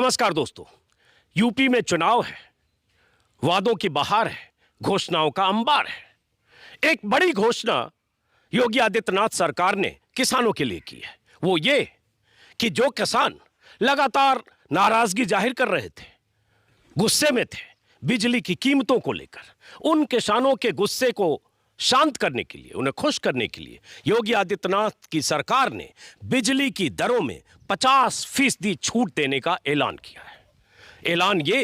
नमस्कार दोस्तों, यूपी में चुनाव है, वादों की बहार है, घोषणाओं का अंबार है। एक बड़ी घोषणा योगी आदित्यनाथ सरकार ने किसानों के लिए की है। वो ये कि जो किसान लगातार नाराजगी जाहिर कर रहे थे, गुस्से में थे बिजली की कीमतों को लेकर, उन किसानों के गुस्से को शांत करने के लिए, उन्हें खुश करने के लिए योगी आदित्यनाथ की सरकार ने बिजली की दरों में 50% छूट देने का ऐलान किया है। ऐलान ये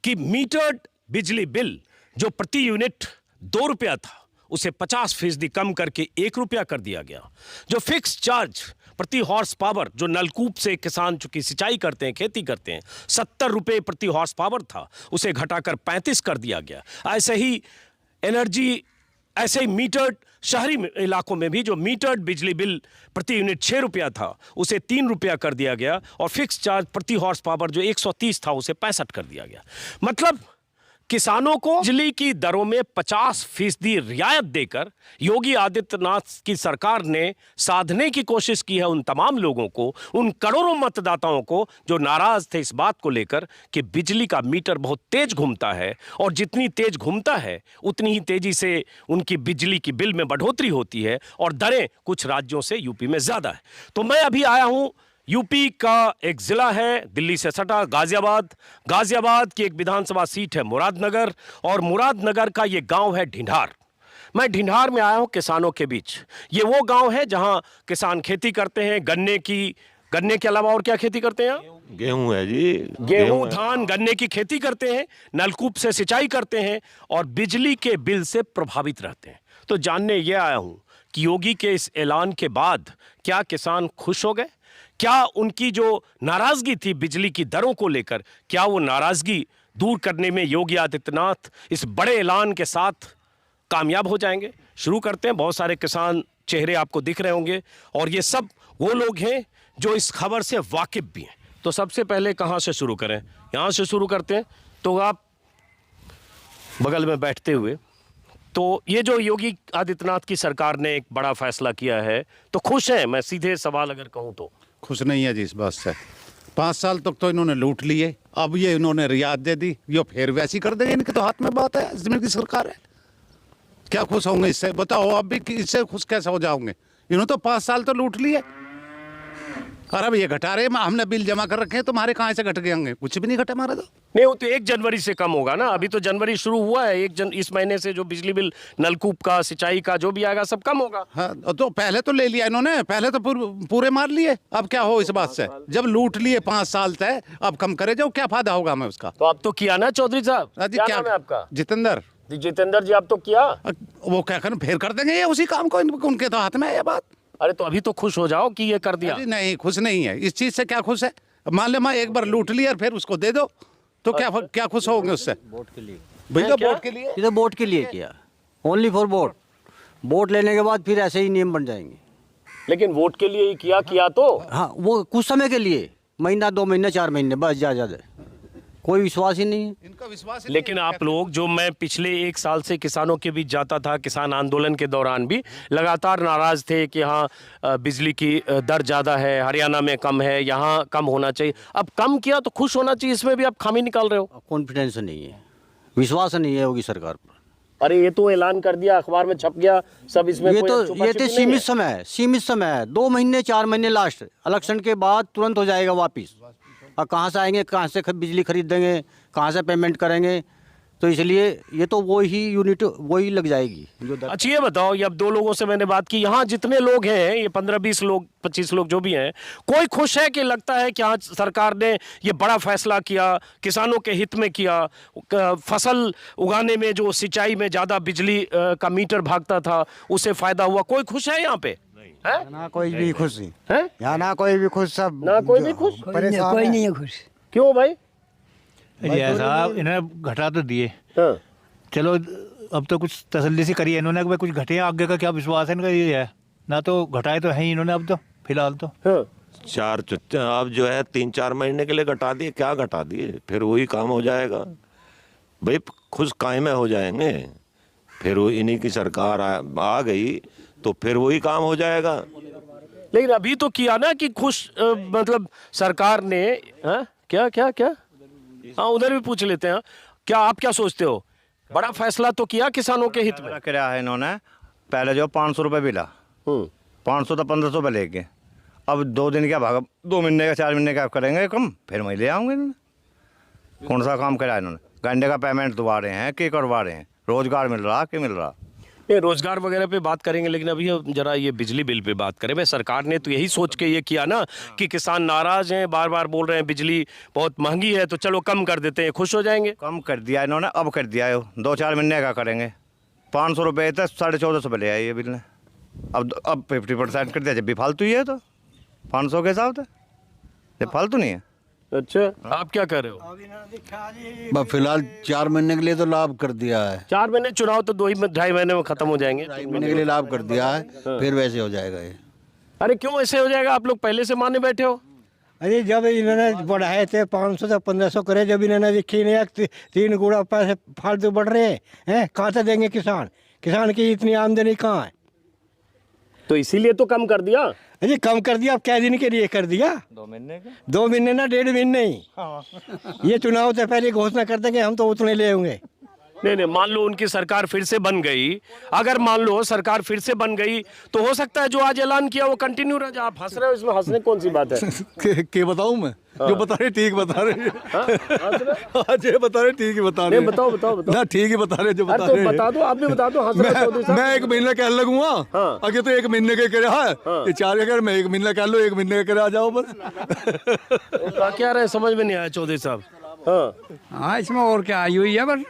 कि मीटर्ड बिजली बिल जो प्रति यूनिट 2 रुपया था, उसे 50% कम करके 1 रुपया कर दिया गया। जो फिक्स चार्ज प्रति हॉर्स पावर, जो नलकूप से किसान चूंकि सिंचाई करते हैं, खेती करते हैं, 70 रुपये प्रति हॉर्स पावर था, उसे घटाकर 35 कर दिया गया। ऐसे ही मीटर्ड शहरी इलाकों में भी जो मीटर्ड बिजली बिल प्रति यूनिट 6 रुपया था, उसे 3 रुपया कर दिया गया और फिक्स चार्ज प्रति हॉर्स पावर जो 130 था, उसे 65 कर दिया गया। मतलब किसानों को बिजली की दरों में 50% रियायत देकर योगी आदित्यनाथ की सरकार ने साधने की कोशिश की है उन तमाम लोगों को, उन करोड़ों मतदाताओं को जो नाराज थे इस बात को लेकर कि बिजली का मीटर बहुत तेज घूमता है और जितनी तेज घूमता है उतनी ही तेजी से उनकी बिजली की बिल में बढ़ोतरी होती है और दरें कुछ राज्यों से यूपी में ज्यादा है। तो मैं अभी आया हूं, यूपी का एक जिला है दिल्ली से सटा गाजियाबाद की एक विधानसभा सीट है मुरादनगर, और मुरादनगर का ये गांव है ढिंढार। मैं ढिंढार में आया हूं किसानों के बीच। ये वो गांव है जहां किसान खेती करते हैं, गन्ने के अलावा और क्या खेती करते हैं? गेहूं है जी, गेहूं, धान, गन्ने की खेती करते हैं, नलकूप से सिंचाई करते हैं और बिजली के बिल से प्रभावित रहते हैं। तो जानने ये आया हूं कि योगी के इस ऐलान के बाद क्या किसान खुश हो गए? क्या उनकी जो नाराजगी थी बिजली की दरों को लेकर, क्या वो नाराजगी दूर करने में योगी आदित्यनाथ इस बड़े ऐलान के साथ कामयाब हो जाएंगे? शुरू करते हैं। बहुत सारे किसान चेहरे आपको दिख रहे होंगे और ये सब वो लोग हैं जो इस खबर से वाकिफ भी हैं। तो सबसे पहले कहां से शुरू करें? यहां से शुरू करते हैं। तो आप बगल में बैठते हुए, तो ये जो योगी आदित्यनाथ की सरकार ने एक बड़ा फैसला किया है, तो खुश हैं? मैं सीधे सवाल अगर कहूं तो खुश नहीं है जी इस बात से। 5 साल तक तो इन्होंने लूट लिए, अब ये इन्होंने रियायत दे दी, ये फिर वैसी कर देंगे। इनके तो हाथ में बात है, जमीन की सरकार है। क्या खुश होंगे इससे? बताओ, अब भी इससे खुश कैसे हो जाओगे? इन्होंने तो 5 साल तो लूट लिए और अब ये घटा रहे। हमने बिल जमा कर रखे हैं, तुम्हारे कहाँ से घट गए होंगे? कुछ भी नहीं घटे हमारे तो। नहीं, वो तो 1 जनवरी से कम होगा ना। अभी तो जनवरी शुरू हुआ है, इस महीने से जो बिजली बिल नलकूप का, सिंचाई का जो भी आएगा सब कम होगा। हाँ, तो पहले तो ले लिया इन्होंने, पहले तो पूरे मार लिए। अब क्या हो इस बात से? जब लूट लिए 5 साल तक, अब कम करे जाओ, क्या फायदा होगा हमें उसका? तो अब तो किया ना चौधरी साहब? क्या नाम है आपका? जितेंद्र जी, आप तो किया। वो क्या करें, फिर कर देंगे ये उसी काम को। उनके तो हाथ में है ये बात। अरे तो अभी तो खुश हो जाओ कि ये कर दिया। नहीं, खुश नहीं है इस चीज से। क्या खुश है? मान ले मैं एक बार लूट लिया और फिर उसको दे दो, तो क्या खुश होंगे उससे? वोट के लिए भैया, वोट के लिए। ये तो वोट के लिए किया, ओनली फॉर वोट लेने के बाद फिर ऐसे ही नियम बन जाएंगे। लेकिन वोट के लिए ही किया तो हाँ, वो कुछ समय के लिए, महीना 2 महीने 4 महीने, बस ज्यादा कोई विश्वास ही नहीं है इनका। विश्वास ही लेकिन आप लोग, जो मैं पिछले 1 साल से किसानों के बीच जाता था, किसान आंदोलन के दौरान भी लगातार नाराज थे कि हाँ बिजली की दर ज़्यादा है, हरियाणा में कम है, यहाँ कम होना चाहिए। अब कम किया तो खुश होना चाहिए, इसमें भी आप खामी निकाल रहे हो। कॉन्फिडेंस नहीं है, विश्वास नहीं है योगी सरकार पर। अरे ये तो ऐलान कर दिया, अखबार में छप गया सब, इसमें ये तो सीमित समय है, 2 महीने 4 महीने, लास्ट इलेक्शन के बाद तुरंत हो जाएगा वापिस। और कहाँ से आएंगे, कहाँ से बिजली खरीद देंगे, कहाँ से पेमेंट करेंगे? तो इसलिए ये तो वही यूनिट वही लग जाएगी जो। अच्छा ये बताओ, ये अब 2 लोगों से मैंने बात की, यहाँ जितने लोग हैं, ये 15-20 लोग, 25 लोग जो भी हैं, कोई खुश है कि लगता है कि हाँ सरकार ने ये बड़ा फैसला किया, किसानों के हित में किया, फसल उगाने में जो सिंचाई में ज़्यादा बिजली का मीटर भागता था उससे फायदा हुआ? कोई खुश है यहाँ पे? ना कोई भी खुश है, यहाँ ना कोई भी खुश, सब ना कोई भी खुश, कोई नहीं है खुश। क्यों भाई? साहब इन्होंने घटा तो दिए, हाँ। चलो अब तो कुछ तसल्ली से करिए इन्होंने कि भाई कुछ घटे, आगे का क्या विश्वास है इनका? ये है ना, तो घटाए तो है ही इन्होंने अब तो फिलहाल तो। हाँ। अब जो है 3-4 महीने के लिए घटा दिए, क्या घटा दिए? फिर वही काम हो जाएगा भाई, खुश कायमे हो जाएंगे। फिर वो इन्हीं की सरकार आ गई तो फिर वही काम हो जाएगा। लेकिन अभी तो किया ना कि खुश, मतलब सरकार ने, क्या क्या क्या? हाँ, उधर भी पूछ लेते हैं। क्या आप क्या सोचते हो? बड़ा फैसला तो किया किसानों के हित में। क्या है इन्होंने पहले जो 500 रुपये मिला 500 तो 1500 रुपये लेके अब 2 दिन क्या भागा 2 महीने का 4 महीने का करेंगे कम फिर मैं ले आऊँगे इन्होंने। कौन सा काम करा इन्होंने? घंटे का पेमेंट दबा रहे हैं कि करवा रहे हैं? रोजगार मिल रहा कि मिल रहा? नहीं, रोजगार वगैरह पे बात करेंगे, लेकिन अभी हम जरा ये बिजली बिल पे बात करें। भाई, सरकार ने तो यही सोच के ये किया ना कि किसान नाराज हैं, बार बार बोल रहे हैं बिजली बहुत महंगी है, तो चलो कम कर देते हैं, खुश हो जाएंगे। कम कर दिया इन्होंने, अब कर दिया है 2-4 महीने का करेंगे। 500 रुपये थे 1450 रुपये ले आए ये बिल ने। अब 50% कर दिया। जब भी फालतू ही है तो 500 के हिसाब से जब फालतू नहीं है। अच्छा, आप क्या कर रहे हो? फिलहाल 4 महीने के लिए तो लाभ कर दिया है। 4 महीने चुनाव तो 2-2.5 महीने में खत्म हो जाएंगे। 2.5 महीने के लिए लाभ कर दिया है, फिर वैसे हो जाएगा ये। अरे क्यों ऐसे हो जाएगा? आप लोग पहले से माने बैठे हो। अरे जब इन्होंने बढ़ाए थे 500 से 1500 करे, जब इन्होंने देखी नहीं 3 गुना पैसे फालतू बढ़ रहे हैं, कहाँ से देंगे किसान? किसान की इतनी आमदनी कहाँ है? तो इसीलिए तो कम कर दिया। अरे कम कर दिया, अब क्या दिन के लिए कर दिया? 2 महीने का 2 महीने ना 1.5 महीने ही। ये चुनाव से पहले घोषणा कर देंगे हम तो उतने ले होंगे। नहीं, मान लो उनकी सरकार फिर से बन गई, अगर मान लो सरकार फिर से बन गई तो हो सकता है जो आज ऐलान किया वो कंटिन्यू रह जाए। आप हंस रहे हो, इसमें हंसने कौन सी बात है? के बताऊं मैं? जो बता रहे ठीक बता रहे। आज ये बता रहे ठीक ही बता रहे। बताओ बताओ बताओ ना ठीक ही बता रहे जो बता तो रहे। बता दो, आप भी बता दो। हंस रहे हो मैं 1 महीने कहने लगूंगा। आगे तो 1 महीने के करे है ये 4 अगर मैं 1 महीना कह लो 1 महीने के करे आ जाओ बस। क्या रहे समझ में नहीं आया चौधरी साहब। हाँ, इसमें और क्या आई हुई है? बस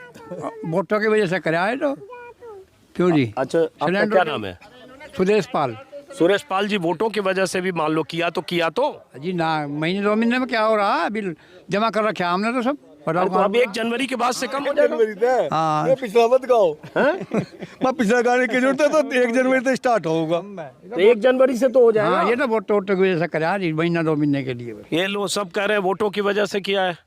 वोटों की वजह से कराया है तो क्यों जी? अच्छा, आपका क्या नाम है? सुदेश पाल। सुरेश पाल जी, वोटों की वजह से भी मान लो किया तो जी ना, महीने 2 महीने में क्या हो रहा है? बिल जमा कर रखा हमने तो सब। तो अब 1 जनवरी के बाद से कम हो जाएगा। हाँ, पिछला मत गाओ। मैं पिछला गाने की जरूरत है तो 1 जनवरी से स्टार्ट होगा। तो 1 जनवरी से तो हो जाएगा। हाँ, ये तो वोटों की वजह से कराया जी, महीना 2 महीने के लिए। ये लोग सब कह रहे हैं वोटों की वजह से किया है।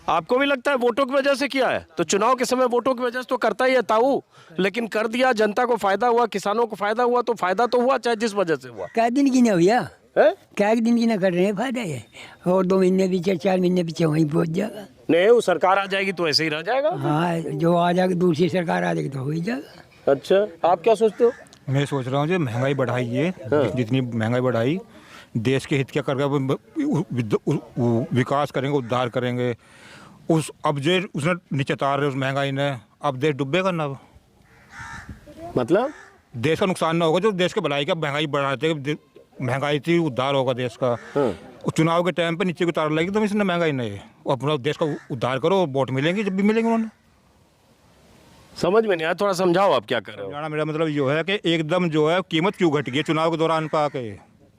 आपको भी लगता है वोटों की वजह से किया है? तो चुनाव के समय वोटों की वजह से तो करता ही है ताऊ, लेकिन कर दिया, जनता को फायदा हुआ, किसानों को फायदा हुआ, तो फायदा तो हुआ चाहे जिस वजह से हुआ। क्या दिन की ना भैया, है? क्या दिन की ना कर रहे हैं, फायदा है। और 2 महीने पीछे 4 महीने पीछे वहीं पहुंच जाएगा। नहीं, वो सरकार आ जाएगी तो ऐसे ही रह जाएगा। हाँ, जो आ जाएगी दूसरी सरकार आ जाएगी तो हो ही जाएगा। अच्छा, आप क्या सोचते हो? मैं सोच रहा हूँ जो महंगाई बढ़ाई है, जितनी महंगाई बढ़ाई, देश के हित क्या करेगा? विकास करेंगे, उद्धार करेंगे। अब जो उसने नीचे तार रहे उस महंगाई ने, अब देश डूबेगा ना। मतलब देश का नुकसान ना होगा जो देश के भलाई का महंगाई बढ़ाते, महंगाई थी उद्धार होगा देश का। चुनाव के टाइम पे नीचे की तार लगेगी तो इसने महंगाई नहीं, अपना देश का उद्धार करो, वोट मिलेंगे जब भी मिलेंगे उन्होंने। समझ में नहीं आया, थोड़ा समझाओ आप क्या कर रहे हो। मेरा मतलब जो है कि एकदम जो है कीमत क्यों घट गई चुनाव के दौरान पे आके,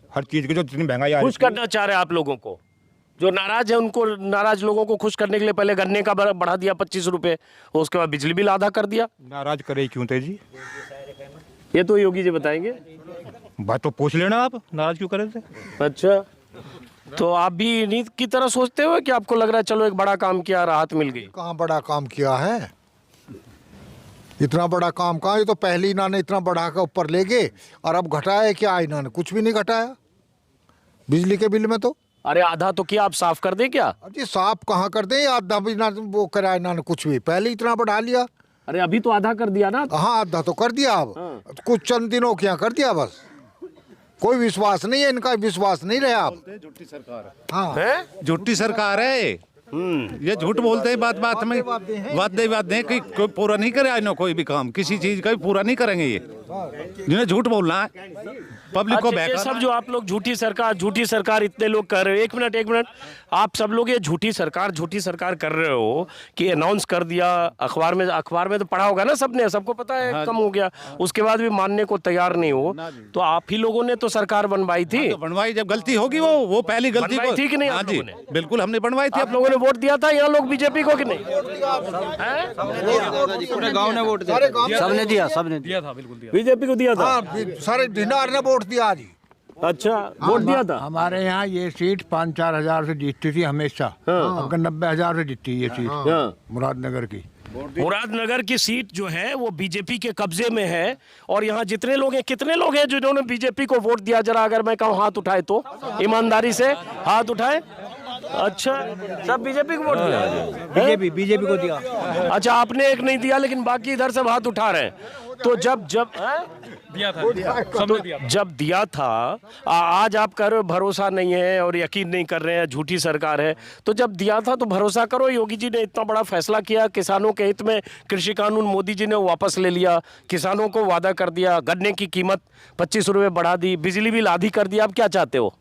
हर चीज़ की जो जितनी महंगाई आ रही खुश करना चाह रहे हैं आप लोगों को, जो नाराज है उनको, नाराज लोगों को खुश करने के लिए पहले गन्ने का बढ़ा दिया 25 रुपए, उसके बाद बिजली बिल आधा कर दिया। नाराज करे क्यों थे जी? ये तो योगी जी बताएंगे। बात तो पूछ लेना आप, नाराज क्यों करे थे? अच्छा, तो आप भी इन्हीं की तरह सोचते हो कि आपको लग रहा है चलो एक बड़ा काम किया, राहत मिल गई? कहाँ बड़ा काम किया है? इतना बड़ा काम कहाँ? ये तो पहले इन्होंने इतना बढ़ा कर ऊपर ले गए और अब घटाया क्या? इन्होंने कुछ भी नहीं घटाया बिजली के बिल में। तो अरे आधा तो किया, आप साफ कर दें क्या? अरे साफ कहाँ कर दें? आधा भी ना वो कराया इन्होंने, कुछ भी पहले इतना बढ़ा लिया। अरे अभी तो आधा कर दिया ना। हाँ, आधा तो कर दिया। अब कुछ चंद दिनों क्या कर दिया, बस कोई विश्वास नहीं है इनका, विश्वास नहीं रहे आप। झूठी सरकार है। हाँ है? झूठी सरकार है ये, झूठ बोलते हैं बात में, वादे कि कोई पूरा नहीं करे इन्हों, कोई भी काम किसी चीज का भी पूरा नहीं करेंगे ये, जिन्हें झूठ बोलना है पब्लिक को अच्छा, ये सब जो आप लोग झूठी सरकार इतने लोग कर रहे हो, एक मिनट, आप सब लोग ये झूठी सरकार कर रहे हो कि अनाउंस कर दिया अखबार में तो पढ़ा होगा ना सबने, सबको पता है कम हो गया, उसके बाद भी मानने को तैयार नहीं हो, तो आप ही लोगों ने तो सरकार बनवाई थी। तो बनवाई, जब गलती होगी वो पहली गलती बनवाई थी कि नहीं? हाँ आप जी, लोगों ने? बिल्कुल हमने बनवाई थी। आप लोगों ने वोट दिया था यहाँ लोग बीजेपी को कि नहीं? पूरे गांव ने वोट दिया, सबने दिया था, बिल्कुल दिया, बीजेपी को दिया था। हाँ, सारे ढिंडार ने वोट दिया आज। अच्छा, वोट दिया था। हमारे यहाँ ये सीट 5-4 हजार से जीतती थी हमेशा। अब 90,000 से जीतती है ये सीट मुरादनगर की। मुरादनगर की सीट जो है वो बीजेपी के कब्जे में है, और यहाँ जितने लोग हैं, कितने लोग हैं जिन्होंने बीजेपी को वोट दिया? जरा अगर मैं कहूँ हाथ उठाए तो, ईमानदारी से हाथ उठाए। अच्छा, सब बीजेपी को वोट दिया? बीजेपी को दिया। अच्छा, आपने एक नहीं दिया, लेकिन बाकी इधर से हाथ उठा रहे हैं। तो जब दिया था, आज आप कह रहे हो भरोसा नहीं है और यकीन नहीं कर रहे हैं, झूठी सरकार है। तो जब दिया था तो भरोसा करो। योगी जी ने इतना बड़ा फैसला किया, किसानों के हित में कृषि कानून मोदी जी ने वापस ले लिया, किसानों को वादा कर दिया, गन्ने की कीमत 25 रुपये बढ़ा दी, बिजली बिल आधी कर दिया। अब क्या चाहते हो?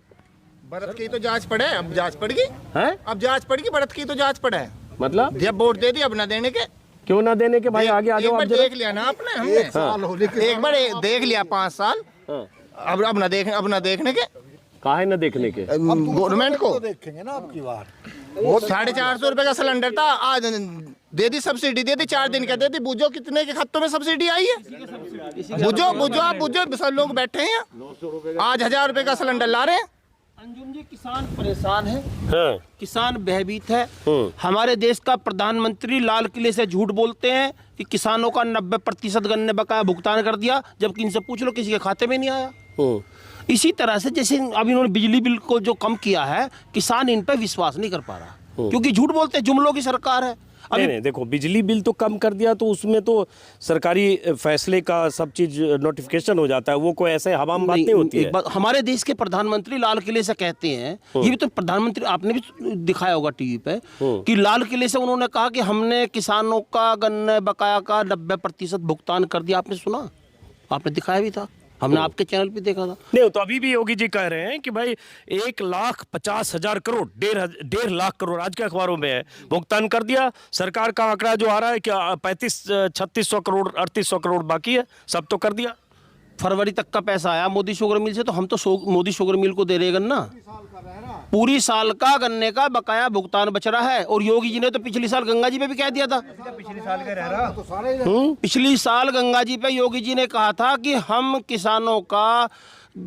भारत की तो जांच पड़े, अब जांच पड़ेगी हैं? अब जांच पड़ेगी, भारत की तो जांच पड़े। मतलब जब वोट दे दी, अब ना देने के, क्यों ना देने के भाई? आगे आ जाओ। एक बार आप जरा। देख लिया ना आपने, हमने एक बार देख लिया 5 साल, अब ना देखने के, काहे न देखने के? गवर्नमेंट को देखेंगे ना आपकी बार। 450 रुपए का सिलेंडर था, आज दे दी सब्सिडी, दे दी 4 दिन का दे दी। बुझो कितने के खातों में सब्सिडी आई है? बुझो सब लोग बैठे हैं, आज 1000 रुपए का सिलेंडर ला रहे हैं। अंजुम जी, किसान परेशान है, किसान भयभीत है। हमारे देश का प्रधानमंत्री लाल किले से झूठ बोलते हैं कि किसानों का 90% गन्ने बकाया भुगतान कर दिया, जबकि इनसे पूछ लो किसी के खाते में नहीं आया। इसी तरह से जैसे अभी इन्होंने बिजली बिल को जो कम किया है, किसान इन पर विश्वास नहीं कर पा रहा, क्योंकि झूठ बोलते हैं, जुमलों की सरकार है। नहीं, देखो, बिजली बिल तो कम कर दिया, तो उसमें तो सरकारी फैसले का सब चीज नोटिफिकेशन हो जाता है, वो कोई ऐसे हवा में बात नहीं होती है। हमारे देश के प्रधानमंत्री लाल किले से कहते हैं, ये भी तो प्रधानमंत्री आपने भी दिखाया होगा टीवी पे, कि लाल किले से उन्होंने कहा कि हमने किसानों का गन्ने बकाया का 90% भुगतान कर दिया। आपने सुना? आपने दिखाया भी था, हमने आपके चैनल पे देखा था। नहीं, तो अभी भी योगी जी कह रहे हैं कि भाई 1,50,000 करोड़, 1.5 लाख करोड़ आज के अखबारों में है, भुगतान कर दिया। सरकार का आंकड़ा जो आ रहा है क्या 3600 करोड़ 3800 करोड़ बाकी है, सब तो कर दिया। फरवरी तक का पैसा आया मोदी शुगर मिल से, तो हम तो मोदी शुगर मिल को दे रहे गन्ना, पूरी साल का गन्ने का बकाया भुगतान बच रहा है। और योगी जी ने तो पिछली साल गंगा जी पे भी कह दिया था, पिछली साल गंगा जी पे योगी जी ने कहा था कि हम किसानों का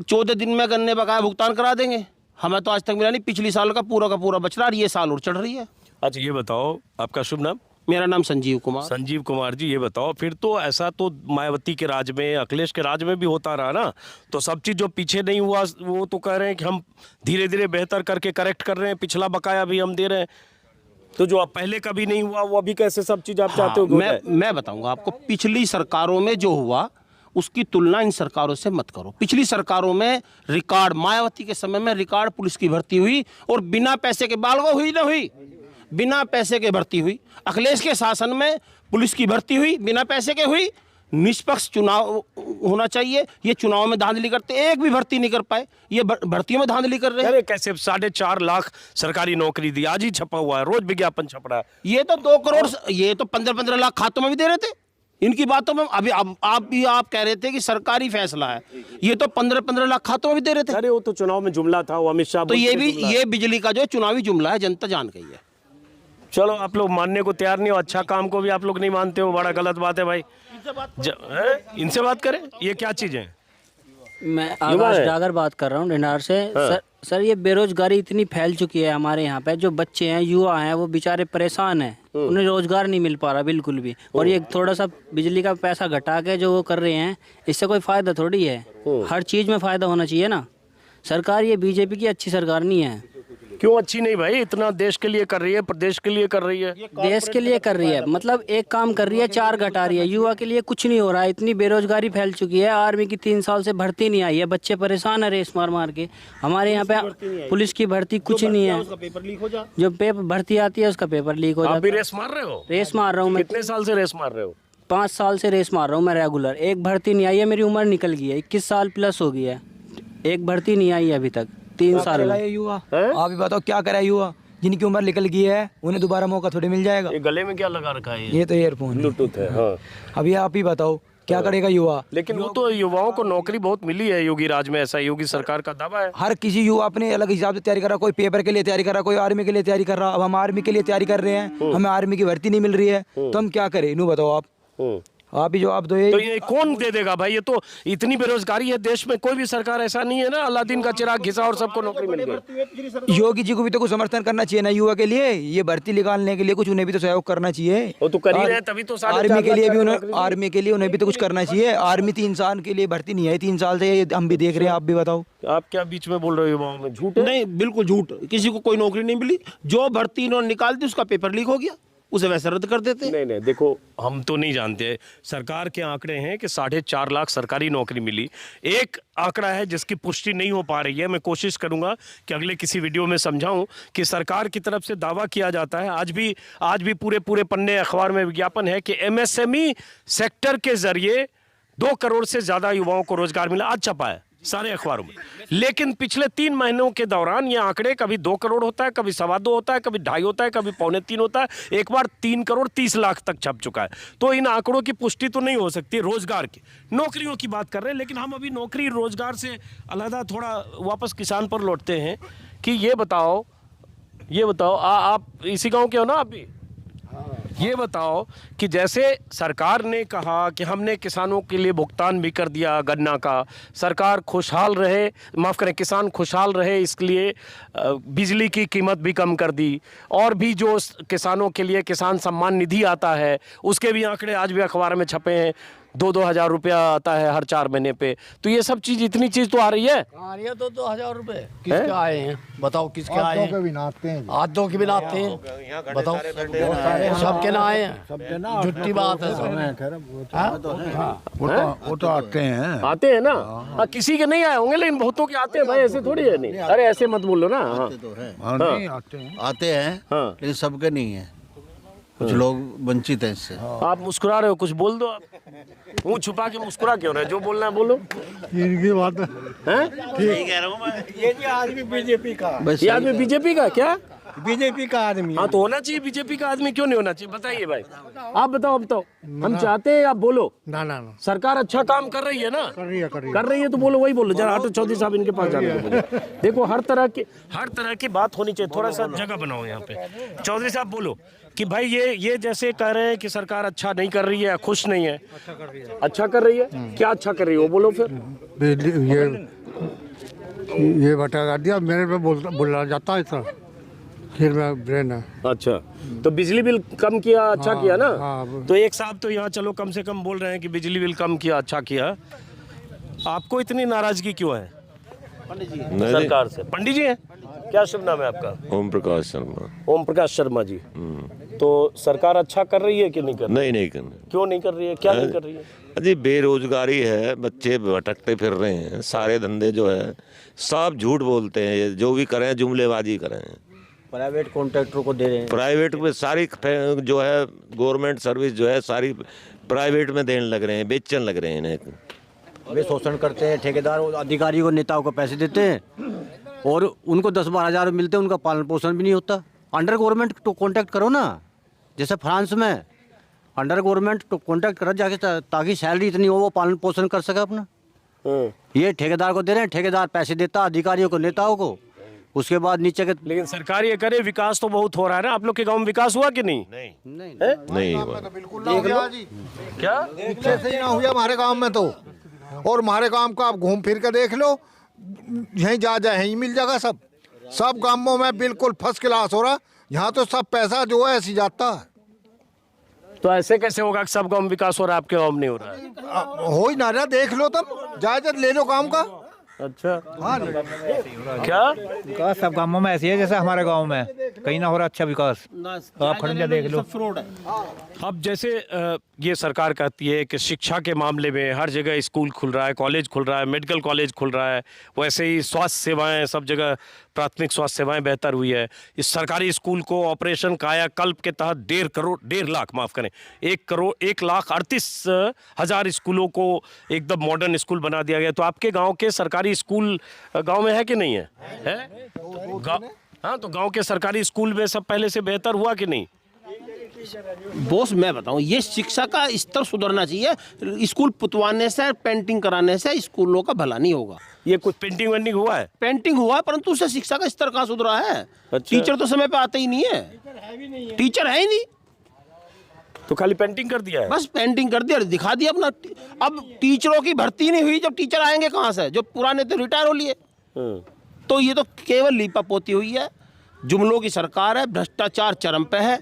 14 दिन में गन्ने बकाया भुगतान करा देंगे। हमें तो आज तक मिला नहीं, पिछली साल का पूरा बच रहा है, ये साल और चढ़ रही है। अच्छा, ये बताओ, आपका शुभ नाम? मेरा नाम संजीव कुमार। संजीव कुमार जी, ये बताओ, फिर तो ऐसा तो मायावती के राज में, अखिलेश के राज में भी होता रहा ना, तो सब चीज जो पीछे नहीं हुआ वो तो कह रहे हैं कि हम धीरे धीरे बेहतर करके करेक्ट कर रहे हैं, पिछला बकाया भी हम दे रहे हैं, तो जो अब पहले कभी नहीं हुआ वो अभी कैसे सब चीज आप चाहते हो? मैं बताऊंगा आपको, पिछली सरकारों में जो हुआ उसकी तुलना इन सरकारों से मत करो। पिछली सरकारों में रिकॉर्ड, मायावती के समय में रिकॉर्ड पुलिस की भर्ती हुई, और बिना पैसे के बालगो हुई ना हुई, बिना पैसे के भर्ती हुई। अखिलेश के शासन में पुलिस की भर्ती हुई, बिना पैसे के हुई। निष्पक्ष चुनाव होना चाहिए, ये चुनाव में धांधली करते, एक भी भर्ती नहीं कर पाए, ये भर्तियों में धांधली कर रहे हैं। अरे कैसे 4.5 लाख सरकारी नौकरी दी, आज ही छपा हुआ है, रोज विज्ञापन छप रहा है। ये तो 2 करोड़, ये तो 15-15 लाख खातों में भी दे रहे थे। इनकी बातों में अभी आप कह रहे थे कि सरकारी फैसला है, ये तो 15-15 लाख खातों में भी दे रहे थे। अरे वो तो चुनाव में जुमला था, वो अमित शाह। तो ये बिजली का जो चुनावी जुमला है, जनता जान गई है। चलो, आप लोग मानने को तैयार नहीं हो, अच्छा काम को भी आप लोग नहीं मानते हो, बड़ा गलत बात है भाई। इनसे बात करें, ये क्या चीज है? मैं आकाश डागर बात कर रहा हूँ ढिंढार से। सर ये बेरोजगारी इतनी फैल चुकी है हमारे यहाँ पे, जो बच्चे हैं, युवा हैं, वो बेचारे परेशान हैं, उन्हें रोजगार नहीं मिल पा रहा बिल्कुल भी। और ये थोड़ा सा बिजली का पैसा घटा के जो वो कर रहे हैं, इससे कोई फायदा थोड़ी है। हर चीज में फायदा होना चाहिए ना। सरकार ये बीजेपी की अच्छी सरकार नहीं है। क्यों अच्छी नहीं भाई? इतना देश के लिए कर रही है, प्रदेश के लिए कर रही है, देश के लिए कर रही है, मतलब एक काम कर रही है, 4 घटा रही है। युवा के लिए कुछ नहीं हो रहा है, इतनी बेरोजगारी फैल चुकी है। आर्मी की 3 साल से भर्ती नहीं आई है, बच्चे परेशान है रेस मार के। हमारे यहाँ पे पुलिस की भर्ती कुछ नहीं है, जो पेपर भर्ती आती है उसका पेपर लीक हो जाता है। रेस मार रहे हो? रेस मार रहा हूँ मैं। कितने साल से रेस मार रहे हो? 5 साल से रेस मार रहा हूँ मैं रेगुलर। एक भर्ती नहीं आई है, मेरी उम्र निकल गई है, 21 साल प्लस हो गई है, एक भर्ती नहीं आई है अभी तक 3 साल में। युवा आप ही बताओ क्या करे, युवा जिनकी उम्र निकल गई है उन्हें दोबारा मौका थोड़ी मिल जाएगा। ये गले में क्या लगा रखा है? ये तो ईयरफोन ब्लूटूथ है। हाँ। अभी आप ही बताओ क्या करेगा युवा? लेकिन वो तो युवाओं को नौकरी बहुत मिली है योगी राज में, ऐसा योगी सरकार का दावा है। हर किसी युवा अपने अलग हिसाब से तैयारी कर रहा, कोई पेपर के लिए तैयारी कर रहा, कोई आर्मी के लिए तैयारी कर रहा। अब हम आर्मी के लिए तैयारी कर रहे हैं, हमें आर्मी की भर्ती नहीं मिल रही है, तो हम क्या करें? इन्हों बताओ आप। आप ही जवाब दो। तो ये कौन दे देगा भाई? ये तो इतनी बेरोजगारी है देश में, कोई भी सरकार ऐसा नहीं है ना अलादीन का चिराग घिसा और सबको नौकरी मिल गई। योगी जी को भी तो कुछ समर्थन करना चाहिए ना युवा के लिए, ये भर्ती निकालने के लिए कुछ उन्हें भी तो सहयोग करना चाहिए। वो तो कर ही रहे हैं, तभी तो आर्मी के लिए भी आर्मी के लिए उन्हें भी तो कुछ करना चाहिए। आर्मी 3 साल के लिए भर्ती नहीं है 3 साल से, हम भी देख रहे हैं, आप भी बताओ। आप क्या बीच में बोल रहे हो युवाओं में? झूठ है? नहीं, बिल्कुल झूठ। किसी को कोई नौकरी नहीं मिली, जो भर्ती इन्होंने निकाल दी उसका पेपर लीक हो गया, उसे वैसे रद्द कर देते हैं। नहीं, देखो हम तो नहीं जानते, सरकार के आंकड़े हैं कि 4.5 लाख सरकारी नौकरी मिली। एक आंकड़ा है जिसकी पुष्टि नहीं हो पा रही है, मैं कोशिश करूंगा कि अगले किसी वीडियो में समझाऊं कि सरकार की तरफ से दावा किया जाता है, आज भी पूरे पन्ने अखबार में विज्ञापन है कि एमएसएमई सेक्टर के जरिए 2 करोड़ से ज्यादा युवाओं को रोजगार मिला। आज छपा है सारे अखबारों में, लेकिन पिछले 3 महीनों के दौरान ये आंकड़े कभी 2 करोड़ होता है, कभी 2.25 होता है, कभी 2.5 होता है, कभी 2.25 होता है, एक बार 3 करोड़ 30 लाख तक छप चुका है। तो इन आंकड़ों की पुष्टि तो नहीं हो सकती। रोजगार की, नौकरियों की बात कर रहे हैं, लेकिन हम अभी नौकरी रोजगार से अलग थोड़ा वापस किसान पर लौटते हैं कि ये बताओ आप इसी गाँव के हो ना? आप भी ये बताओ कि जैसे सरकार ने कहा कि हमने किसानों के लिए भुगतान भी कर दिया गन्ना का, सरकार खुशहाल रहे, माफ़ करें किसान खुशहाल रहे, इसके लिए बिजली की कीमत भी कम कर दी, और भी जो किसानों के लिए किसान सम्मान निधि आता है उसके भी आंकड़े आज भी अखबार में छपे हैं, 2-2 हज़ार रुपया आता है हर 4 महीने पे। तो ये सब चीज़, इतनी चीज़ तो आ रही है। 2-2 हज़ार रुपए किसके आए हैं बताओ? किसके आए हैं? हाथों के भी नाते हैं बताओ, सबके ना आए हैं। झूठी बात है वो तो आते हैं ना। हाँ, किसी के नहीं आए होंगे, लेकिन बहुतों के आते हैं भाई, ऐसे थोड़ी है। नहीं, अरे ऐसे मत बोलो ना। आते हैं लेकिन सबके नहीं है, कुछ लोग वंचित हैं इससे। आप मुस्कुरा रहे हो, कुछ बोल दो। आप मुंह छुपा के मुस्कुरा क्यों रहे? जो बोलना है बोलो। इनकी बात है, ठीक कह रहा हूँ मैं। ये आदमी बीजेपी का, ये आदमी बीजेपी का क्या? बीजेपी का आदमी। हाँ, तो होना चाहिए बीजेपी का आदमी, क्यों नहीं होना चाहिए? बताइए भाई, आप बताओ। हम चाहते हैं, आप बोलो। ना सरकार अच्छा काम कर रही है ना? कर रही है तो बोलो, वही बोलो। जरा हटो, चौधरी साहब इनके पास जाने दो। देखो, हर तरह की बात होनी चाहिए, थोड़ा सा जगह बनाओ यहाँ पे। चौधरी साहब बोलो कि भाई ये जैसे कह रहे हैं कि सरकार अच्छा नहीं कर रही है, खुश नहीं है। अच्छा कर रही है। क्या अच्छा कर रही है वो बोलो फिर। ये बटा कर दिया, मेरे पे बोला जाता है इतना, फिर मैं ब्रेन है। अच्छा, तो बिजली बिल कम किया, अच्छा किया ना? तो एक साहब तो यहाँ चलो कम से कम बोल रहे हैं कि बिजली बिल कम किया, अच्छा किया। आपको इतनी नाराजगी क्यों है सरकार से? पंडित जी हैं क्या? शुभ नाम है आपका? ओम प्रकाश शर्मा। ओम प्रकाश शर्मा जी। तो सरकार अच्छा कर रही है कि नहीं कर रही? नहीं कर रही। क्यों नहीं कर रही है? क्या नहीं कर रही है? अजी बेरोजगारी है, बच्चे भटकते फिर रहे हैं, सारे धंधे जो है सब झूठ बोलते हैं, जो भी करें जुमलेबाजी करें, प्राइवेट कॉन्ट्रैक्टर को दे रहे हैं। प्राइवेट में सारी जो है गवर्नमेंट सर्विस जो है सारी प्राइवेट में देने लग रहे हैं, बेचने लग रहे हैं इन्हें। वे शोषण करते हैं, ठेकेदार अधिकारियों को, नेताओं को पैसे देते हैं और उनको 10-12 हज़ार मिलते हैं, उनका पालन पोषण भी नहीं होता। अंडर गवर्नमेंट तो कॉन्टैक्ट करो ना, जैसे फ्रांस में अंडर गवर्नमेंट तो कॉन्टैक्ट करो जाके, ताकि सैलरी इतनी हो वो पालन पोषण कर सके अपना। ये ठेकेदार को दे रहे हैं, ठेकेदार पैसे देता अधिकारियों को, नेताओं को, उसके बाद नीचे के। लेकिन सरकार ये करे, विकास तो बहुत हो रहा है ना। आप लोग के गांव में विकास हुआ कि नहीं? नहीं हुआ। बिल्कुल ना हुआ जी। क्या पीछे से ही ना हुआ हमारे गांव में तो, और हमारे गांव का आप घूम फिर के देख लो, यहीं जा यहीं मिल जाएगा। सब गांवों में बिल्कुल फर्स्ट क्लास हो रहा। यहाँ तो सब पैसा जो है ऐसी जाता है। तो ऐसे कैसे होगा कि सब गांव में विकास हो रहा है, आपके गांव में नहीं हो रहा है? हो ही ना रहा, देख लो तब, जायदाद ले लो काम का। अच्छा, हाँ क्या विकास सब गाँवों में ऐसी है जैसे हमारे गाँव में कहीं ना हो रहा अच्छा विकास। तो आप खड़ंजा देख लो। अब जैसे ये सरकार कहती है कि शिक्षा के मामले में हर जगह स्कूल खुल रहा है, कॉलेज खुल रहा है, मेडिकल कॉलेज खुल रहा है, वैसे ही स्वास्थ्य सेवाएं सब जगह, प्राथमिक स्वास्थ्य सेवाएं बेहतर हुई है। इस सरकारी स्कूल को ऑपरेशन कायाकल्प के तहत 1.5 लाख, माफ़ करें, 1,38,000 स्कूलों को एकदम मॉडर्न स्कूल बना दिया गया। तो आपके गांव के सरकारी स्कूल गांव में है कि नहीं है? हाँ, तो गांव के सरकारी स्कूल में सब पहले से बेहतर हुआ कि नहीं? बॉस मैं बताऊं, ये शिक्षा का स्तर सुधरना चाहिए। स्कूल पुतवाने से, पेंटिंग कराने से स्कूलों का भला नहीं होगा। ये कुछ पेंटिंग वेंटिंग हुआ है? पेंटिंग हुआ है, परंतु उससे शिक्षा का स्तर कहाँ सुधरा है? अच्छा। टीचर तो समय पे आते ही नहीं है, टीचर है ही नहीं। तो खाली पेंटिंग कर दिया है? बस पेंटिंग कर दिया, दिखा दिया अपना। अब टीचरों की भर्ती नहीं हुई, जब टीचर आएंगे कहाँ से? जो पुराने तो रिटायर हो लिए। तो ये तो केवल लीपापोती हुई है। जुमलों की सरकार है, भ्रष्टाचार चरम पे है,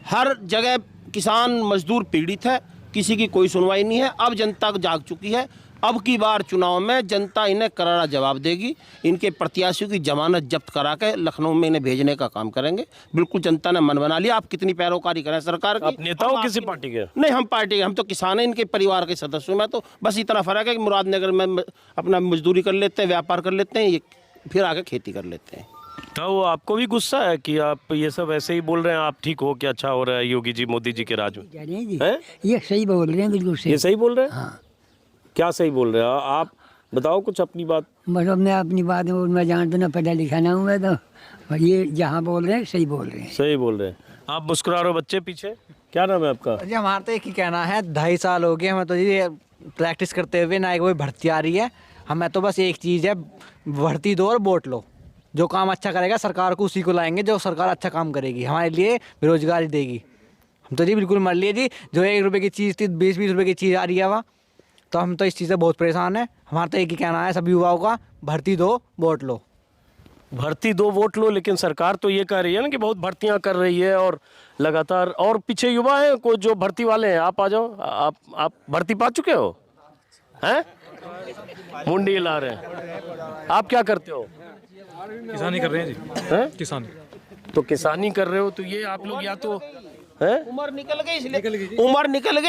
हर जगह किसान मजदूर पीड़ित है, किसी की कोई सुनवाई नहीं है। अब जनता जाग चुकी है, अब की बार चुनाव में जनता इन्हें करारा जवाब देगी। इनके प्रत्याशियों की जमानत जब्त करा के लखनऊ में इन्हें भेजने का काम करेंगे। बिल्कुल जनता ने मन बना लिया। आप कितनी पैरोकारी करें सरकार की। आप नेता हो किसी पार्टी के? नहीं, हम पार्टी के, हम तो किसान हैं, इनके परिवार के सदस्य हूं मैं। तो बस इतना फर्क है कि मुरादनगर में अपना मजदूरी कर लेते हैं, व्यापार कर लेते हैं, ये फिर आगे खेती कर लेते हैं। तो आपको भी गुस्सा है कि आप ये सब ऐसे ही बोल रहे हैं, आप ठीक हो क्या अच्छा हो रहा है योगी जी मोदी जी के राज में? ये सही बोल रहे हैं, बिल्कुल सही। ये सही बोल रहे हैं? हाँ। क्या सही बोल रहे हैं आप? बताओ कुछ अपनी बात। मतलब मैं अपनी बात मैं जानता ना, पढ़ा लिखा ना हूँ मैं, तो ये जहाँ बोल रहे हैं सही बोल रहे हैं। सही बोल रहे हैं। आप मुस्कुरा रहे हो बच्चे पीछे, क्या नाम है आपका? जी हमारा तो एक ही कहना है, 2.5 साल हो गए हमें तो ये प्रैक्टिस करते हुए, ना कोई भर्ती आ रही है। हमें तो बस एक चीज़ है, भर्ती दो और वोट लो। जो काम अच्छा करेगा सरकार को उसी को लाएंगे, जो सरकार अच्छा काम करेगी, हमारे लिए बेरोजगारी देगी। हम तो जी बिल्कुल मर लिए जी, जो 1 रुपये की चीज़ थी 20-20 रुपये की चीज़ आ रही है वहाँ, तो हम तो इस चीज़ से बहुत परेशान है। हमारा तो एक ही कहना है सभी युवाओं का, भर्ती दो वोट लो। भर्ती दो वोट लो, लेकिन सरकार तो ये कह रही है ना कि बहुत भर्तियां कर रही है और लगातार, और पीछे युवा हैं कोई जो भर्ती वाले हैं। आप आ जाओ, आप भर्ती पा चुके हो हैं? मुंडी हिला रहे हैं। आप क्या करते हो? किसानी कर रहे हैं जी। हैं? किसानी। तो किसानी कर रहे हो, तो ये आप लोग या तो उम्र निकल गई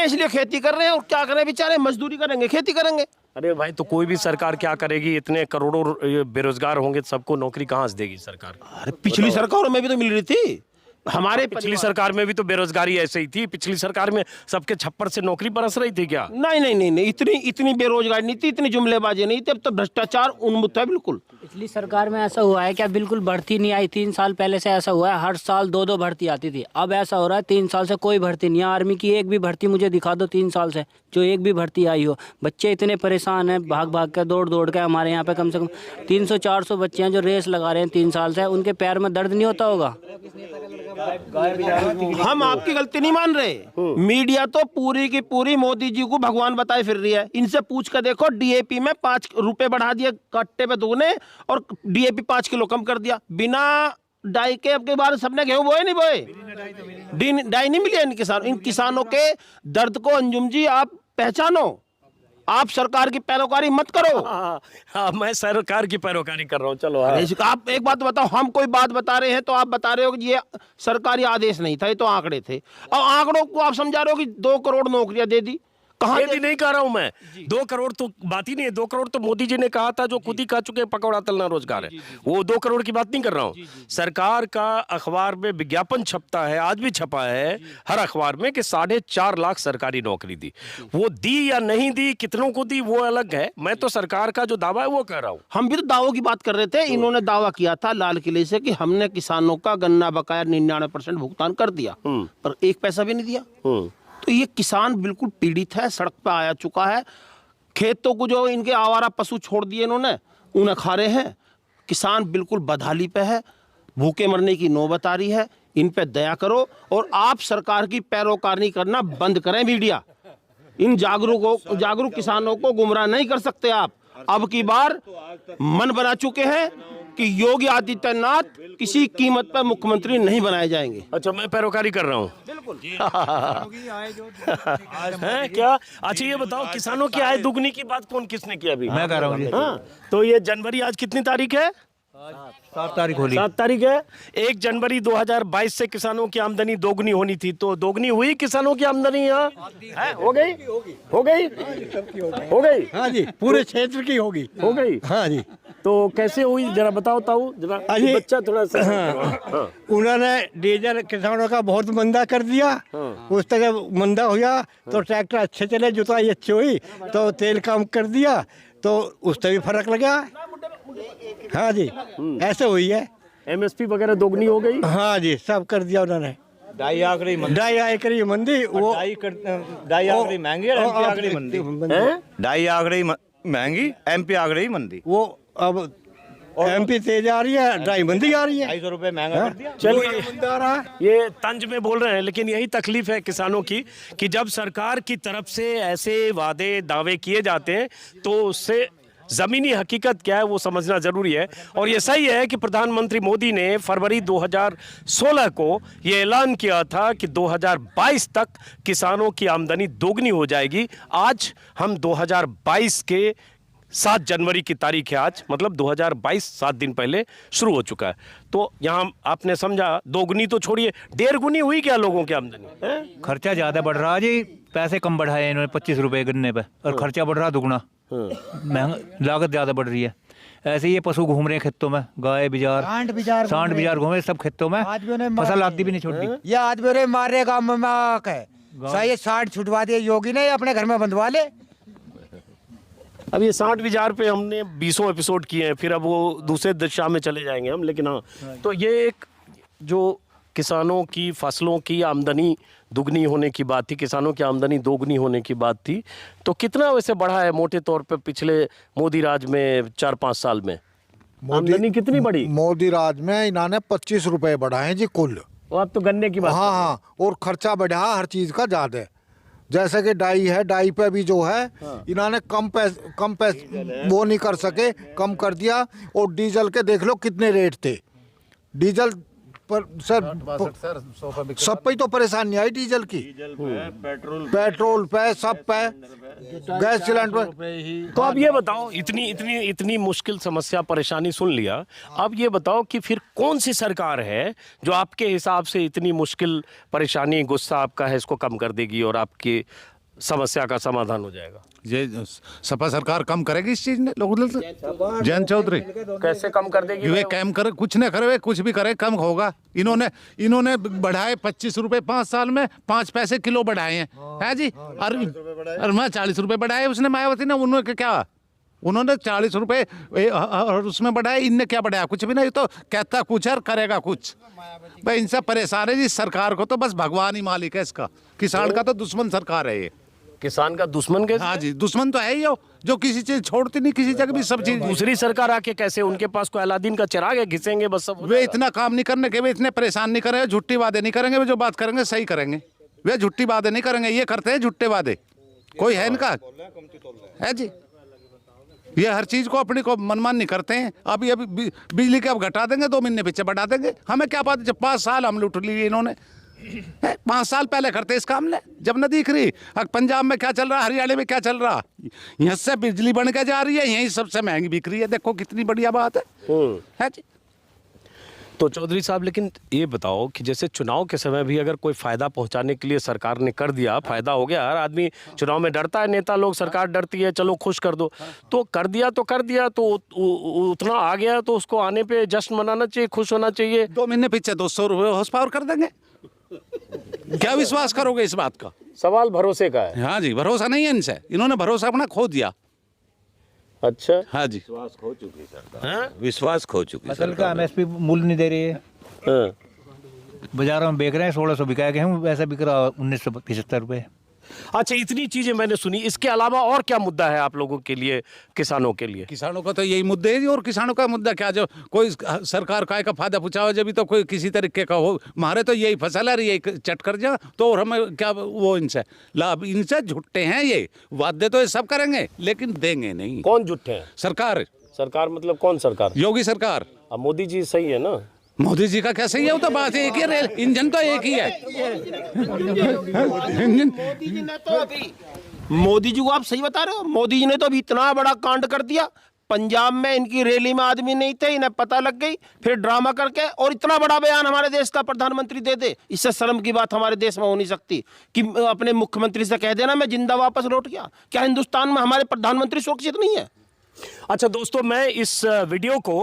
इसलिए खेती कर रहे हैं। और क्या करें बेचारे, मजदूरी करेंगे, खेती करेंगे। अरे भाई, तो कोई भी सरकार क्या करेगी? इतने करोड़ों बेरोजगार होंगे, सबको नौकरी कहाँ से देगी सरकार? अरे पिछली सरकारों में भी तो मिल रही थी। हमारे पिछली सरकार में भी तो बेरोजगारी ऐसे ही थी। पिछली सरकार में सबके छप्पर से नौकरी बरस रही थी क्या? नहीं, इतनी बेरोजगारी नहीं थी, इतनी जुमलेबाजी नहीं थी। अब तो भ्रष्टाचार उन्मुक्त है बिल्कुल। पिछली सरकार में ऐसा हुआ है क्या? बिल्कुल भर्ती नहीं आई। 3 साल पहले से ऐसा हुआ है, हर साल 2-2 भर्ती आती थी। अब ऐसा हो रहा है 3 साल से कोई भर्ती नहीं है। आर्मी की एक भी भर्ती मुझे दिखा दो 3 साल से, जो एक भी भर्ती आई हो। बच्चे इतने परेशान हैं, भाग भाग के दौड़ के। हमारे यहाँ पे कम से कम 300-400 बच्चे हैं जो रेस लगा रहे हैं 3 साल से। उनके पैर में दर्द नहीं होता होगा? हम आपकी गलती नहीं मान रहे। मीडिया तो पूरी की पूरी मोदी जी को भगवान बताए फिर रही है। इनसे पूछ कर देखो, डीएपी में 5 रुपए बढ़ा दिए कट्टे पे दुगने, और डीएपी 5 किलो कम कर दिया। बिना डाई के अब के बार सबने गेहूं बोए नहीं बोए, डाई नहीं मिली इन किसानों के दर्द को। अंजुम जी आप पहचानो, आप सरकार की पैरोकारी मत करो। हाँ, मैं सरकार की पैरोकारी कर रहा हूँ। चलो आप एक बात बताओ, हम कोई बात बता रहे हैं तो आप बता रहे हो कि ये सरकारी आदेश नहीं था, ये तो आंकड़े थे। और आंकड़ों को आप समझा रहे हो कि 2 करोड़ नौकरियां दे दी। कहाँ भी नहीं कह रहा हूं मैं। 2 करोड़ तो बात ही नहीं है। 2 करोड़ तो मोदी जी ने कहा था, जो खुद ही खा चुके पकौड़ा तलना रोजगार है। वो 2 करोड़ की बात नहीं कर रहा हूं। सरकार का अखबार में विज्ञापन छपता है, आज भी छपा है हर अखबार में, कि 4.5 लाख सरकारी नौकरी दी। वो दी या नहीं दी, कितनों को दी, वो अलग है। मैं तो सरकार का जो दावा है वो कह रहा हूँ। हम भी तो दावों की बात कर रहे थे। इन्होंने दावा किया था लाल किले से कि हमने किसानों का गन्ना बकाया 99% भुगतान कर दिया, पर 1 पैसा भी नहीं दिया। तो ये किसान बिल्कुल पीड़ित है, सड़क पे आया चुका है। खेतों को जो इनके आवारा पशु छोड़ दिए इन्होंने, उन्हें खा रहे हैं। किसान बिल्कुल बदहाली पे है, भूखे मरने की नौबत आ रही है। इन पे दया करो और आप सरकार की पैरोकारी करना बंद करें। मीडिया इन जागरूक किसानों को गुमराह नहीं कर सकते आप। अब की बार मन बना चुके हैं कि योगी आदित्यनाथ किसी कीमत पर मुख्यमंत्री नहीं बनाए जाएंगे। अच्छा, मैं पैरोकारी कर रहा हूँ बिल्कुल। है क्या? अच्छा ये बताओ, किसानों की आय दुगनी की बात किसने किया अभी? मैं कर रहा हूँ। हाँ, तो ये जनवरी आज कितनी तारीख है? 7 तारीख होली। 7 तारीख है। 1 जनवरी 2022 से किसानों की आमदनी दोगुनी होनी थी, तो दोगुनी हुई किसानों की आमदनी? यहाँ हो गई। हाँ जी, पूरे क्षेत्र की हो गई। हाँ जी। तो कैसे हुई जरा बताओ जरा। बच्चा थोड़ा सा। हाँ। उन्होंने डीजल किसानों का बहुत मंदा कर दिया। उस तरह मंदा हुआ तो ट्रैक्टर अच्छे चले, जुताई अच्छी हुई तो तेल कम कर दिया, तो उससे भी फर्क लगा। हाँ जी, ऐसे हुई है। एमएसपी वगैरह दोगुनी हो गई। हाँ जी, सब कर दिया उन्होंने। डाई आखिरी मंदी, डाई आखिरी मंदी, वो डाई आखिरी महंगी और एमपी आखिरी मंदी। डाई आखिरी महंगी, एमपी आखिरी मंदी। वो अब MP तेज आ रही है, ढाई बंदी आ रही है, 250 रुपये महंगा कर दिया। चलिए ये तंज में बोल रहे हैं, लेकिन यही तकलीफ है किसानों की कि जब सरकार की तरफ से ऐसे वादे दावे किए जाते हैं तो उससे ज़मीनी हकीकत क्या है वो समझना ज़रूरी है। और ये सही है कि प्रधानमंत्री मोदी ने फरवरी 2016 को ये ऐलान किया था कि 2022 तक किसानों की आमदनी दोगुनी हो जाएगी। आज हम 2022 के 7 जनवरी की तारीख है आज, मतलब 2022 7 दिन पहले शुरू हो चुका है। तो यहाँ आपने समझा दोगुनी तो छोड़िए, 1.5 गुनी हुई क्या लोगों की आमदनी? खर्चा ज़्यादा बढ़ रहा है जी, पैसे कम बढ़ाए इन्होंने 25 रुपये गन्ने पे, और खर्चा बढ़ रहा दुगना, महंगा, लागत ज़्यादा बढ़ रही है। ऐसे ये पशु घूम रहे हैं खेतों में, गाय बिजार सांड बिजार घूमे सब खेतों में, फसल आती भी नहीं छोड़ी। ये आज भी मार रहे गाँव में है, सही 60 छुटवा दिए योगी ने, अपने घर में बंधवा ले। अब ये 60 विचार पे हमने 20 एपिसोड किए हैं, फिर अब वो दूसरे दिशा में चले जाएंगे हम। लेकिन हाँ, तो ये एक जो किसानों की फसलों की आमदनी दुगनी होने की बात थी, किसानों की आमदनी दोगुनी होने की बात थी, तो कितना वैसे बढ़ा है मोटे तौर पे पिछले मोदी राज में 4-5 साल में? आमदनी कितनी बढ़ी? मोदी राज में इन्होंने 25 रुपए बढ़ाए जी कुल। अब तो गन्ने की बात। हाँ, और खर्चा बढ़ा हर चीज का ज्यादा। जैसे कि डाई है, डाई पे भी जो है इन्होंने कम पैसे वो नहीं कर सके, कम कर दिया। और डीजल के देख लो कितने रेट थे, डीजल पर सर सब पे तो परेशानी आई डीजल की, पेट्रोल पे, सब पे, गैस सिलेंडर पे। तो अब ये बताओ, इतनी मुश्किल समस्या परेशानी सुन लिया, अब ये बताओ कि फिर कौन सी सरकार है जो आपके हिसाब से इतनी मुश्किल परेशानी, गुस्सा आपका है, इसको कम कर देगी और आपकी समस्या का समाधान हो जाएगा? ये सपा सरकार कम करेगी इस चीज ने, लोग जयंत चौधरी कैसे कम कर देगी? वे कम करे, कुछ नहीं करे, वे कुछ भी करे कम होगा। इन्होंने बढ़ाए 25 रुपए 5 साल में 5 पैसे किलो बढ़ाए हैं, है जी। और मैं 40 रुपए बढ़ाए उसने, मायावती ने, उन्होंने क्या, उन्होंने 40 रुपए और उसमें बढ़ाए, इनने क्या बढ़ाया? कुछ भी नहीं। तो कहता कुछ और करेगा कुछ। भाई इनसे परेशान है जी सरकार को, तो बस भगवान ही मालिक है इसका। किसान का तो दुश्मन सरकार है ये। किसान का दुश्मन कैसे? हाँ जी, दुश्मन तो है ही हो, जो किसी चीज छोड़ती नहीं, किसी जगह भी सब चीज। दूसरी सरकार आके कैसे, उनके पास कोई अलादीन का चिराग है, घिसेंगे बस सब? वे इतना काम नहीं करने के, वे इतने परेशान नहीं करेंगे, झूठी वादे नहीं करेंगे, वे जो बात करेंगे सही करेंगे, वे झूठी वादे नहीं करेंगे। ये करते हैं झूठे वादे, कोई है इनका, है जी। ये हर चीज को अपनी को मनमान नहीं करते हैं। अब ये बिजली के अब घटा देंगे, 2 महीने पीछे बढ़ा देंगे, हमें क्या बात है। जब 5 साल हम लूट लिए इन्होंने, 5 साल पहले करते इस काम ने, जब न दिख रही। पंजाब में क्या चल रहा, हरियाणा में क्या चल रहा, यहाँ से बिजली बन के जा रही है, यही सबसे महंगी बिक रही है। देखो कितनी बढ़िया बात है जी। तो चौधरी साहब, लेकिन ये बताओ कि जैसे चुनाव के समय भी अगर कोई फायदा पहुंचाने के लिए सरकार ने कर दिया, फायदा हो गया, हर आदमी चुनाव में डरता है, नेता लोग, सरकार डरती है, चलो खुश कर दो, तो कर दिया तो उतना आ गया, तो उसको आने पे जश्न मनाना चाहिए, खुश होना चाहिए। 2 महीने पीछे 200 रुपये हॉर्स पावर कर देंगे, क्या विश्वास करोगे इस बात का? सवाल भरोसे का है। हाँ जी, भरोसा नहीं है इनसे, इन्होंने भरोसा अपना खो दिया। अच्छा, हाँ जी, विश्वास खो चुकी सरकार, विश्वास खो चुकी। फसल का MSP मूल्य नहीं दे रही है, बाजारों में बेच रहे हैं 1600 बिका के, हम वैसा बिक रहा 1975 रुपये। अच्छा, इतनी चीजें मैंने सुनी, इसके अलावा और क्या मुद्दा है आप लोगों के लिए, किसानों के लिए? किसानों का तो यही मुद्दे है। और किसानों का मुद्दा क्या, जो कोई सरकार काय का फायदा पहुंचाओ, जब भी तो कोई किसी तरीके का हो, हमारे तो यही फसल है, यही चट कर जा, तो और हमें क्या वो इनसे लाभ, इनसे झुट्टे हैं ये, वादे तो ये सब करेंगे लेकिन देंगे नहीं। कौन झुट्टे हैं? सरकार मतलब कौन सरकार? योगी सरकार। अब मोदी जी सही है ना? मोदी जी का क्या सही है, वो तो बात एक ही है, इंजन तो एक ही है। मोदी जी को आप सही बता रहे हो, मोदी जी ने तो अभी इतना बड़ा कांड कर दिया, पंजाब में इनकी रैली में आदमी नहीं थे, इन्हें पता लग गई, फिर ड्रामा करके और इतना बड़ा बयान हमारे देश का प्रधानमंत्री दे दे। इससे शर्म की बात हमारे देश में हो नहीं सकती कि अपने मुख्यमंत्री से कह देना मैं जिंदा वापस लौट गया। क्या हिंदुस्तान में हमारे प्रधानमंत्री सुरक्षित नहीं है? अच्छा दोस्तों, मैं इस वीडियो को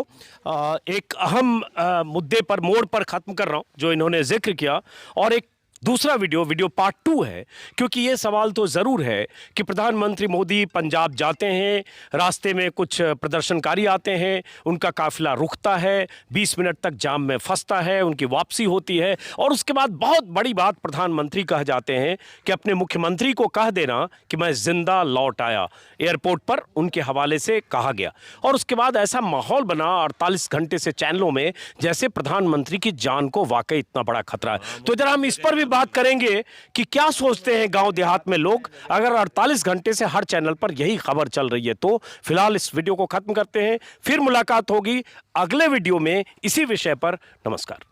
एक अहम मुद्दे पर, मोड़ पर ख़त्म कर रहा हूं जो इन्होंने जिक्र किया, और एक दूसरा वीडियो पार्ट 2 है, क्योंकि ये सवाल तो ज़रूर है कि प्रधानमंत्री मोदी पंजाब जाते हैं, रास्ते में कुछ प्रदर्शनकारी आते हैं, उनका काफिला रुकता है, 20 मिनट तक जाम में फंसता है, उनकी वापसी होती है और उसके बाद बहुत बड़ी बात प्रधानमंत्री कह जाते हैं कि अपने मुख्यमंत्री को कह देना कि मैं जिंदा लौट आया। एयरपोर्ट पर उनके हवाले से कहा गया और उसके बाद ऐसा माहौल बना 48 घंटे से चैनलों में जैसे प्रधानमंत्री की जान को वाकई इतना बड़ा खतरा है। तो जरा हम इस पर भी बात करेंगे कि क्या सोचते हैं गांव देहात में लोग अगर 48 घंटे से हर चैनल पर यही खबर चल रही है। तो फिलहाल इस वीडियो को खत्म करते हैं, फिर मुलाकात होगी अगले वीडियो में इसी विषय पर। नमस्कार।